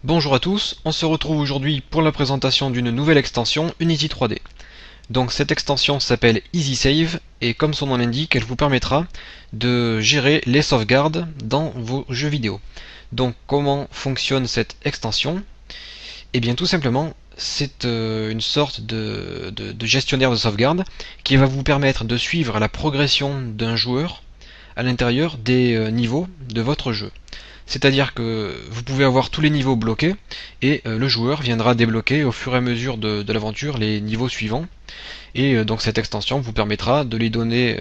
Bonjour à tous, on se retrouve aujourd'hui pour la présentation d'une nouvelle extension Unity 3D. Donc cette extension s'appelle Easy Save et comme son nom l'indique, elle vous permettra de gérer les sauvegardes dans vos jeux vidéo. Donc comment fonctionne cette extension? Eh bien tout simplement, c'est une sorte de gestionnaire de sauvegarde qui va vous permettre de suivre la progression d'un joueur à l'intérieur des niveaux de votre jeu. C'est-à-dire que vous pouvez avoir tous les niveaux bloqués et le joueur viendra débloquer au fur et à mesure de l'aventure les niveaux suivants. Et donc cette extension vous permettra de lui donner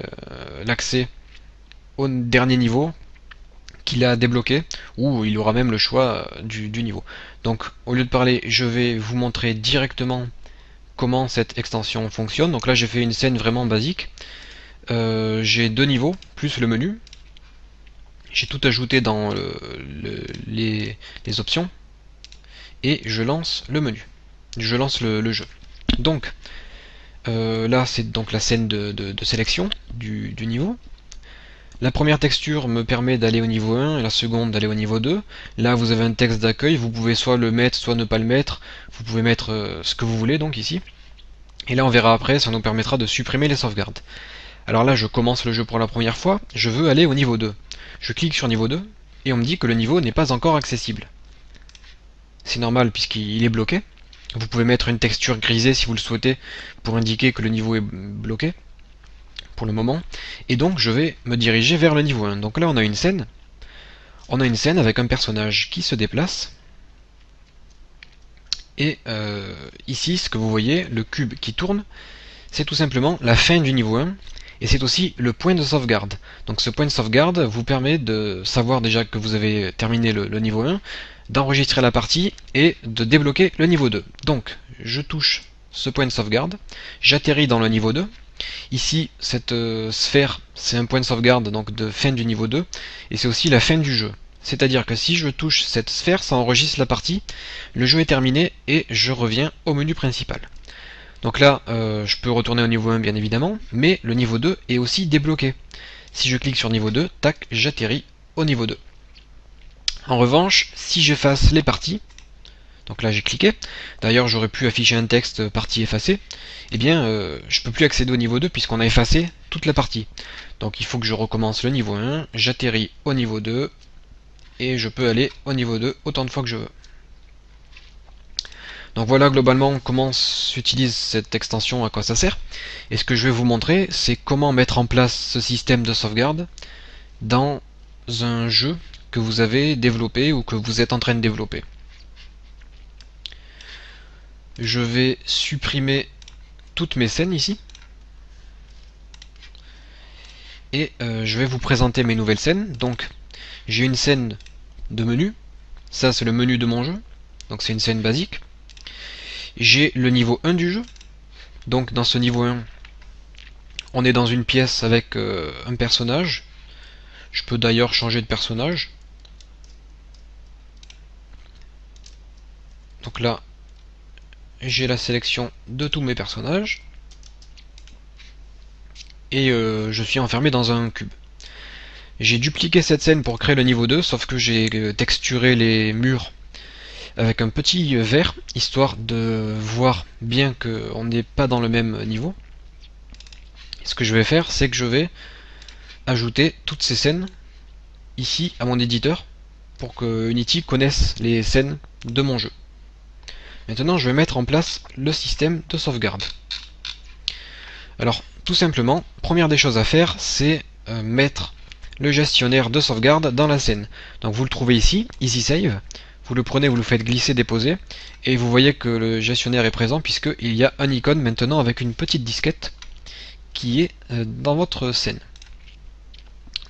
l'accès au dernier niveau qu'il a débloqué, ou il aura même le choix du niveau. Donc au lieu de parler, je vais vous montrer directement comment cette extension fonctionne. Donc là j'ai fait une scène vraiment basique. J'ai deux niveaux, plus le menu. J'ai tout ajouté dans les options et je lance le menu. Je lance le jeu. Donc là c'est donc la scène de sélection du niveau. La première texture me permet d'aller au niveau 1 et la seconde d'aller au niveau 2. Là vous avez un texte d'accueil, vous pouvez soit le mettre, soit ne pas le mettre. Vous pouvez mettre ce que vous voulez donc ici. Et là on verra après, ça nous permettra de supprimer les sauvegardes. Alors là je commence le jeu pour la première fois, je veux aller au niveau 2. Je clique sur niveau 2 et on me dit que le niveau n'est pas encore accessible. C'est normal puisqu'il est bloqué. Vous pouvez mettre une texture grisée si vous le souhaitez pour indiquer que le niveau est bloqué pour le moment. Et donc je vais me diriger vers le niveau 1. Donc là on a une scène. On a une scène avec un personnage qui se déplace. Et ici ce que vous voyez, le cube qui tourne, c'est tout simplement la fin du niveau 1. Et c'est aussi le point de sauvegarde. Donc ce point de sauvegarde vous permet de savoir déjà que vous avez terminé le niveau 1, d'enregistrer la partie et de débloquer le niveau 2. Donc je touche ce point de sauvegarde, j'atterris dans le niveau 2. Ici cette sphère c'est un point de sauvegarde donc de fin du niveau 2 et c'est aussi la fin du jeu. C'est-à-dire que si je touche cette sphère, ça enregistre la partie, le jeu est terminé et je reviens au menu principal. Donc là, je peux retourner au niveau 1 bien évidemment, mais le niveau 2 est aussi débloqué. Si je clique sur niveau 2, tac, j'atterris au niveau 2. En revanche, si j'efface les parties, donc là j'ai cliqué, d'ailleurs j'aurais pu afficher un texte partie effacée, eh bien je peux plus accéder au niveau 2 puisqu'on a effacé toute la partie. Donc il faut que je recommence le niveau 1, j'atterris au niveau 2, et je peux aller au niveau 2 autant de fois que je veux. Donc voilà globalement comment s'utilise cette extension, à quoi ça sert. Et ce que je vais vous montrer, c'est comment mettre en place ce système de sauvegarde dans un jeu que vous avez développé ou que vous êtes en train de développer. Je vais supprimer toutes mes scènes ici. Et je vais vous présenter mes nouvelles scènes. Donc j'ai une scène de menu. Ça c'est le menu de mon jeu. Donc c'est une scène basique. J'ai le niveau 1 du jeu. Donc dans ce niveau 1, on est dans une pièce avec un personnage. Je peux d'ailleurs changer de personnage. Donc là, j'ai la sélection de tous mes personnages. Et je suis enfermé dans un cube. J'ai dupliqué cette scène pour créer le niveau 2, sauf que j'ai texturé les murs avec un petit vert, histoire de voir bien qu'on n'est pas dans le même niveau. Ce que je vais faire, c'est que je vais ajouter toutes ces scènes ici à mon éditeur pour que Unity connaisse les scènes de mon jeu. Maintenant, je vais mettre en place le système de sauvegarde. Alors, tout simplement, première des choses à faire, c'est mettre le gestionnaire de sauvegarde dans la scène. Donc vous le trouvez ici, Easy Save. Vous le prenez, vous le faites glisser, déposer, et vous voyez que le gestionnaire est présent puisqu'il y a un icône maintenant avec une petite disquette qui est dans votre scène.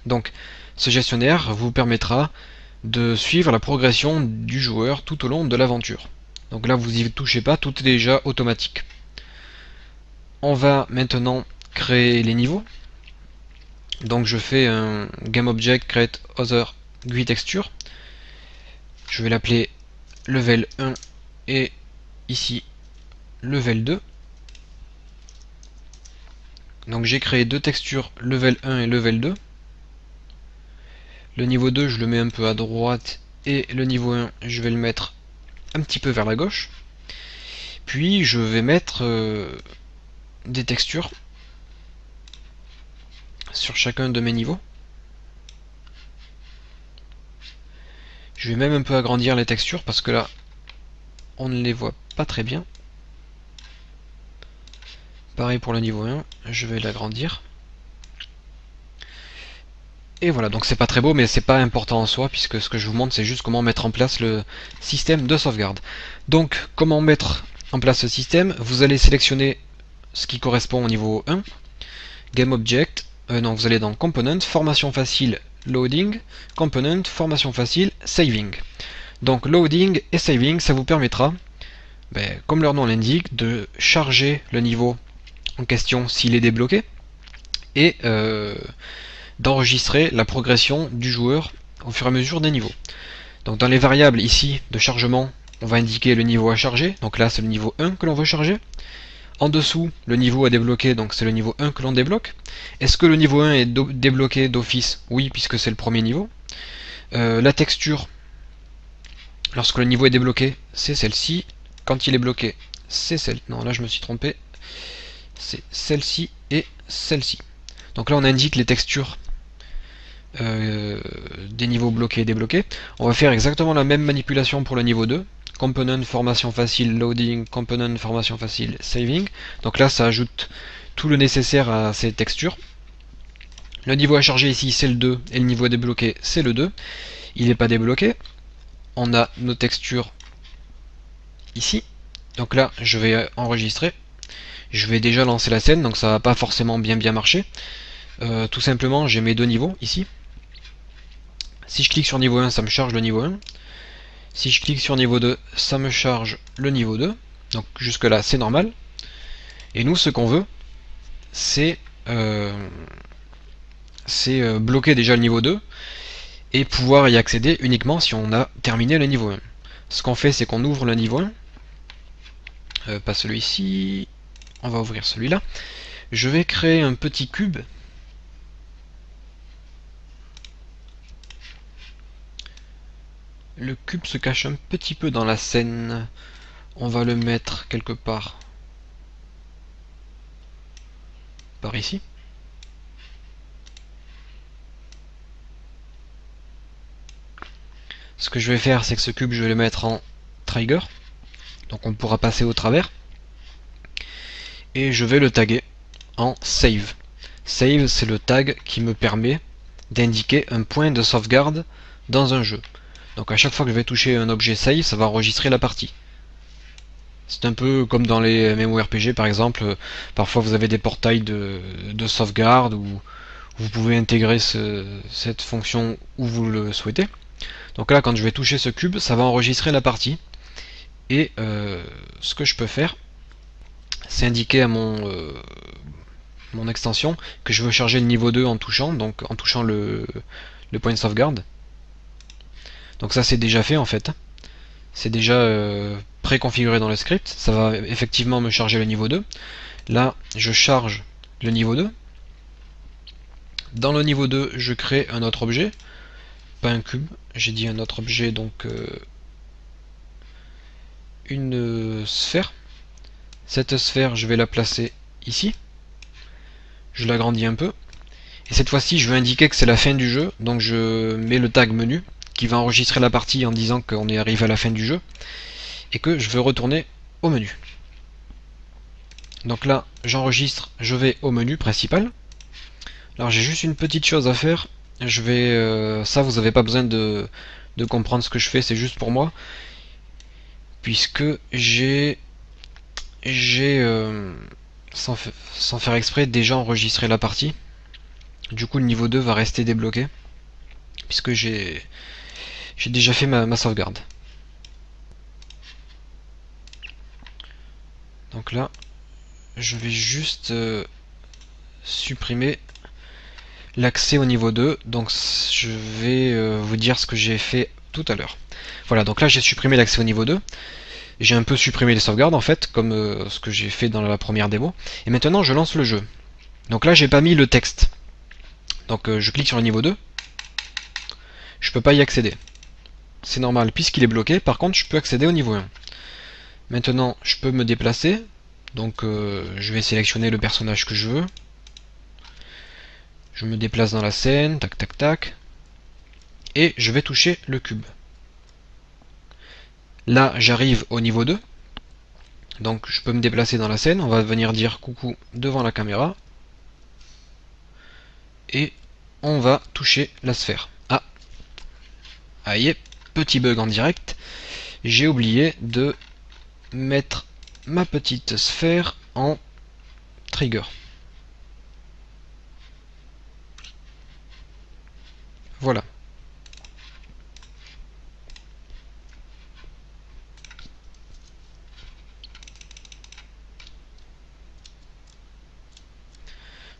Donc ce gestionnaire vous permettra de suivre la progression du joueur tout au long de l'aventure. Donc là vous n'y touchez pas, tout est déjà automatique. On va maintenant créer les niveaux. Donc je fais un GameObject create other GUI texture. Je vais l'appeler level 1 et ici level 2. Donc j'ai créé deux textures level 1 et level 2. Le niveau 2 je le mets un peu à droite et le niveau 1 je vais le mettre un petit peu vers la gauche. Puis je vais mettre des textures sur chacun de mes niveaux. Je vais même un peu agrandir les textures parce que là, on ne les voit pas très bien. Pareil pour le niveau 1, je vais l'agrandir. Et voilà, donc c'est pas très beau, mais c'est pas important en soi, puisque ce que je vous montre, c'est juste comment mettre en place le système de sauvegarde. Donc, comment mettre en place ce système? Vous allez sélectionner ce qui correspond au niveau 1, Game Object, non, vous allez dans Component, Formation facile, Loading, Component, Formation facile, Saving. Donc, Loading et Saving, ça vous permettra, comme leur nom l'indique, de charger le niveau en question s'il est débloqué, et d'enregistrer la progression du joueur au fur et à mesure des niveaux. Donc dans les variables ici de chargement, on va indiquer le niveau à charger, donc là c'est le niveau 1 que l'on veut charger. En dessous, le niveau à débloquer, donc c'est le niveau 1 que l'on débloque. Est-ce que le niveau 1 est débloqué d'office? Oui, puisque c'est le premier niveau. La texture, lorsque le niveau est débloqué, c'est celle-ci. Quand il est bloqué, c'est celle... Non, là je me suis trompé. C'est celle-ci et celle-ci. Donc là on indique les textures des niveaux bloqués et débloqués. On va faire exactement la même manipulation pour le niveau 2. Component, formation facile, loading, component, formation facile, saving. Donc là ça ajoute tout le nécessaire à ces textures. Le niveau à charger ici c'est le 2 et le niveau à débloquer c'est le 2. Il n'est pas débloqué. On a nos textures ici. Donc là je vais enregistrer. Je vais déjà lancer la scène, donc ça va pas forcément bien marcher. Tout simplement j'ai mes deux niveaux ici. Si je clique sur niveau 1, ça me charge le niveau 1. Si je clique sur niveau 2, ça me charge le niveau 2. Donc jusque là, c'est normal. Et nous, ce qu'on veut, c'est bloquer déjà le niveau 2 et pouvoir y accéder uniquement si on a terminé le niveau 1. Ce qu'on fait, c'est qu'on ouvre le niveau 1. Pas celui-ci. On va ouvrir celui-là. Je vais créer un petit cube. Le cube se cache un petit peu dans la scène. On va le mettre quelque part par ici. Ce que je vais faire, c'est que ce cube, je vais le mettre en trigger. Donc on pourra passer au travers. Et je vais le taguer en save. Save, c'est le tag qui me permet d'indiquer un point de sauvegarde dans un jeu. Donc à chaque fois que je vais toucher un objet save, ça va enregistrer la partie. C'est un peu comme dans les MMORPG par exemple, parfois vous avez des portails de sauvegarde où vous pouvez intégrer cette fonction où vous le souhaitez. Donc là quand je vais toucher ce cube, ça va enregistrer la partie. Et ce que je peux faire, c'est indiquer à mon extension que je veux charger le niveau 2 en touchant, donc en touchant le point de sauvegarde. Donc ça c'est déjà fait en fait. C'est déjà préconfiguré dans le script. Ça va effectivement me charger le niveau 2. Là, je charge le niveau 2. Dans le niveau 2, je crée un autre objet. Pas un cube, j'ai dit un autre objet, donc une sphère. Cette sphère, je vais la placer ici. Je l'agrandis un peu. Et cette fois-ci, je veux indiquer que c'est la fin du jeu. Donc je mets le tag menu qui va enregistrer la partie en disant qu'on est arrivé à la fin du jeu. Et que je veux retourner au menu. Donc là, j'enregistre, je vais au menu principal. Alors j'ai juste une petite chose à faire. Je vais, ça vous n'avez pas besoin de comprendre ce que je fais, c'est juste pour moi. Puisque j'ai sans faire exprès déjà enregistré la partie. Du coup le niveau 2 va rester débloqué. Puisque j'ai déjà fait ma sauvegarde. Donc là, je vais juste supprimer l'accès au niveau 2. Donc je vais vous dire ce que j'ai fait tout à l'heure. Voilà, donc là j'ai supprimé l'accès au niveau 2. J'ai un peu supprimé les sauvegardes en fait, comme ce que j'ai fait dans la première démo. Et maintenant je lance le jeu. Donc là j'ai pas mis le texte. Donc je clique sur le niveau 2. Je peux pas y accéder. c'est normal puisqu'il est bloqué. Par contre, je peux accéder au niveau 1. Maintenant, je peux me déplacer. Donc, je vais sélectionner le personnage que je veux. Je me déplace dans la scène, tac tac tac. Et je vais toucher le cube. Là, j'arrive au niveau 2. Donc, je peux me déplacer dans la scène. On va venir dire coucou devant la caméra. Et on va toucher la sphère. Ah, aïe, petit bug en direct. J'ai oublié de mettre ma petite sphère en trigger. Voilà.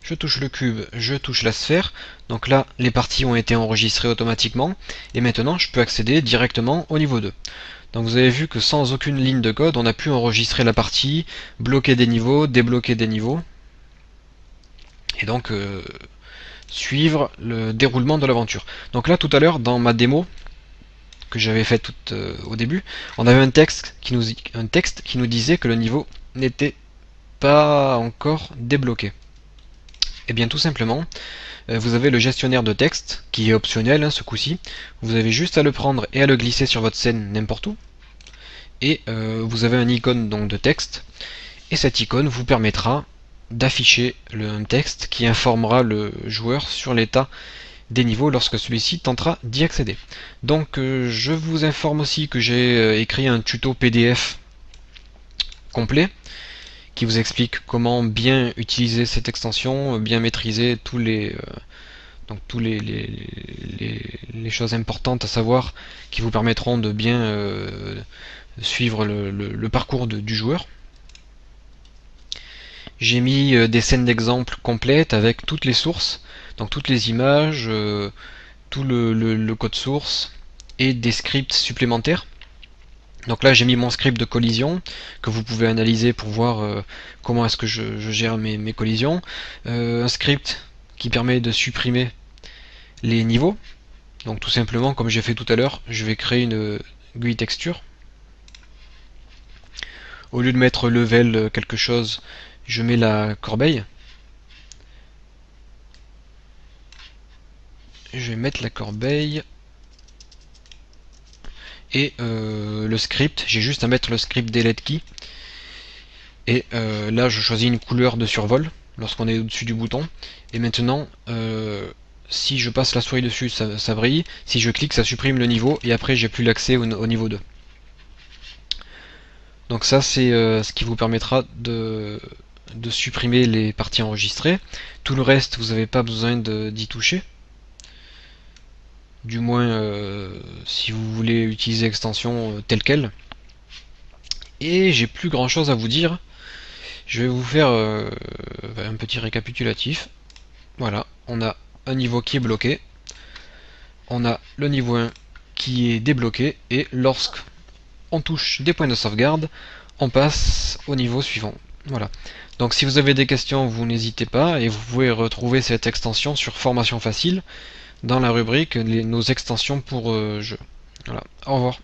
Je touche le cube, je touche la sphère. Donc là, les parties ont été enregistrées automatiquement. Et maintenant, je peux accéder directement au niveau 2. Donc vous avez vu que sans aucune ligne de code, on a pu enregistrer la partie, bloquer des niveaux, débloquer des niveaux. Et donc, suivre le déroulement de l'aventure. Donc là, tout à l'heure, dans ma démo, que j'avais faite au début, on avait un texte qui nous disait que le niveau n'était pas encore débloqué. Et bien tout simplement, vous avez le gestionnaire de texte, qui est optionnel hein, ce coup-ci. Vous avez juste à le prendre et à le glisser sur votre scène n'importe où. Et vous avez un icône donc, de texte. Et cette icône vous permettra d'afficher un texte qui informera le joueur sur l'état des niveaux lorsque celui-ci tentera d'y accéder. Donc je vous informe aussi que j'ai écrit un tuto PDF complet qui vous explique comment bien utiliser cette extension, bien maîtriser tous les choses importantes à savoir qui vous permettront de bien suivre le parcours du joueur. J'ai mis des scènes d'exemple complètes avec toutes les sources, donc toutes les images, tout le code source et des scripts supplémentaires. Donc là j'ai mis mon script de collision que vous pouvez analyser pour voir comment est-ce que je gère mes collisions. Un script qui permet de supprimer les niveaux. Donc tout simplement comme j'ai fait tout à l'heure, je vais créer une GUI texture. Au lieu de mettre level quelque chose, je mets la corbeille. Je vais mettre la corbeille. Et le script, j'ai juste à mettre le script delete key. Et là je choisis une couleur de survol lorsqu'on est au-dessus du bouton. Et maintenant, si je passe la souris dessus, ça brille. Si je clique, ça supprime le niveau. Et après, j'ai plus l'accès au niveau 2. Donc ça, c'est ce qui vous permettra de supprimer les parties enregistrées. Tout le reste, vous n'avez pas besoin d'y toucher. Du moins, si vous voulez utiliser l'extension telle quelle. Et j'ai plus grand chose à vous dire. Je vais vous faire un petit récapitulatif. Voilà, on a un niveau qui est bloqué. On a le niveau 1 qui est débloqué. Et lorsqu'on touche des points de sauvegarde, on passe au niveau suivant. Voilà. Donc si vous avez des questions, vous n'hésitez pas. Et vous pouvez retrouver cette extension sur Formation Facile dans la rubrique nos extensions pour jeux. Voilà. Au revoir.